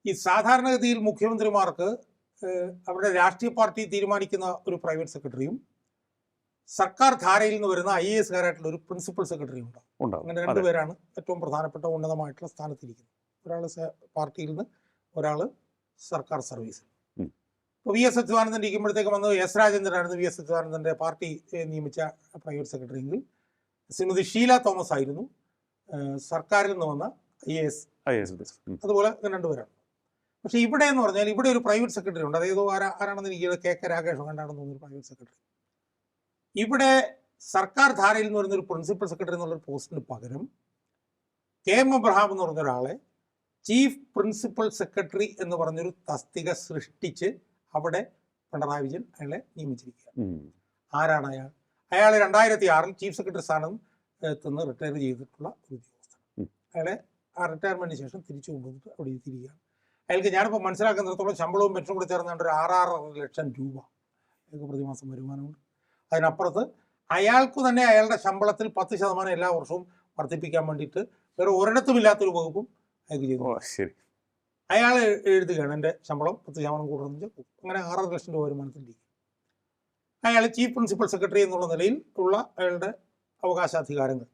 ഈ സാധാരണഗതിയിൽ മുഖ്യമന്ത്രിമാർക്ക് അവരുടെ രാഷ്ട്രീയ പാർട്ടി തീരുമാനിക്കുന്ന ഒരു പ്രൈവറ്റ് സെക്രട്ടറിയും സർക്കാർ ധാരയിൽ നിന്ന് വരുന്ന IAS കാരായിട്ടുള്ള ഒരു പ്രിൻസിപ്പൽ സെക്രട്ടറി ഉണ്ടാവും. അങ്ങനെ രണ്ടുപേരാണ് ഏറ്റവും പ്രധാനപ്പെട്ട ഉന്നതമായിട്ടുള്ള സ്ഥാനത്തിരിക്കുന്നത്. ഒരാൾ പാർട്ടിയിൽ നിന്ന്, ഒരാൾ സർക്കാർ സർവീസിൽ. ഇപ്പോൾ VS അച്യുതാനന്ദൻ ഇരിക്കുമ്പോഴത്തേക്ക് വന്നത് S രാജേന്ദ്രനായിരുന്നു VS അച്യുതാനന്ദൻ്റെ പാർട്ടി നിയമിച്ച പ്രൈവറ്റ് സെക്രട്ടറി എങ്കിൽ ശ്രീമതി ഷീല തോമസ് ആയിരുന്നു സർക്കാരിൽ നിന്ന് വന്ന IAS. അതുപോലെ രണ്ടുപേരാണ്. പക്ഷേ ഇവിടെ എന്ന് പറഞ്ഞാൽ ഇവിടെ ഒരു പ്രൈവറ്റ് സെക്രട്ടറി ഉണ്ട്. അതായത് ആരാണെന്ന് എനിക്ക് KK രാഗേഷ് കണ്ടാണെന്ന് തോന്നുന്നു പ്രൈവറ്റ് സെക്രട്ടറി. ഇവിടെ സർക്കാർ ധാരയിൽ നിന്ന് വരുന്ന ഒരു പ്രിൻസിപ്പൽ സെക്രട്ടറി എന്നുള്ളൊരു പോസ്റ്റിന് പകരം KM അബ്രഹാം എന്ന് പറഞ്ഞ ഒരാളെ ചീഫ് പ്രിൻസിപ്പൽ സെക്രട്ടറി എന്ന് പറഞ്ഞൊരു തസ്തിക സൃഷ്ടിച്ച് അവിടെ പിണറായി വിജയൻ അയാളെ നിയമിച്ചിരിക്കുക. ആരാണ് അയാൾ? അയാൾ 2006 ചീഫ് സെക്രട്ടറി സ്ഥാനം നിന്ന് റിട്ടയർ ചെയ്തിട്ടുള്ള ഒരു ഉദ്യോഗസ്ഥനാണ്. അയാളെ ആ റിട്ടയർമെന്റിന് ശേഷം തിരിച്ചു കൊണ്ടുവന്നിട്ട് അവിടെ എത്തിയിരിക്കുകയാണ്. അയാൾക്ക് ഞാനിപ്പോൾ മനസ്സിലാക്കുന്നിടത്തോളം ശമ്പളവും പെൻഷനും കൂടി ചേർന്നുകൊണ്ട് ഒരു 6.5 ലക്ഷം രൂപ അയാൾക്ക് പ്രതിമാസം വരുമാനമുണ്ട്. അതിനപ്പുറത്ത് അയാൾക്ക് തന്നെ അയാളുടെ ശമ്പളത്തിൽ 10% എല്ലാ വർഷവും വർദ്ധിപ്പിക്കാൻ വേണ്ടിയിട്ട് വേറെ ഒരിടത്തുമില്ലാത്തൊരു വകുപ്പും അയാൾക്ക് ചെയ്തു. അയാൾ എഴുതുകയാണ് എൻ്റെ ശമ്പളം 10% കൂടുന്നത്. അങ്ങനെ 6.5 ലക്ഷം രൂപ വരുമാനത്തിലിരിക്കും. അയാൾ ചീഫ് പ്രിൻസിപ്പൽ സെക്രട്ടറി എന്നുള്ള നിലയിൽ ഉള്ള അയാളുടെ അവകാശാധികാരങ്ങൾ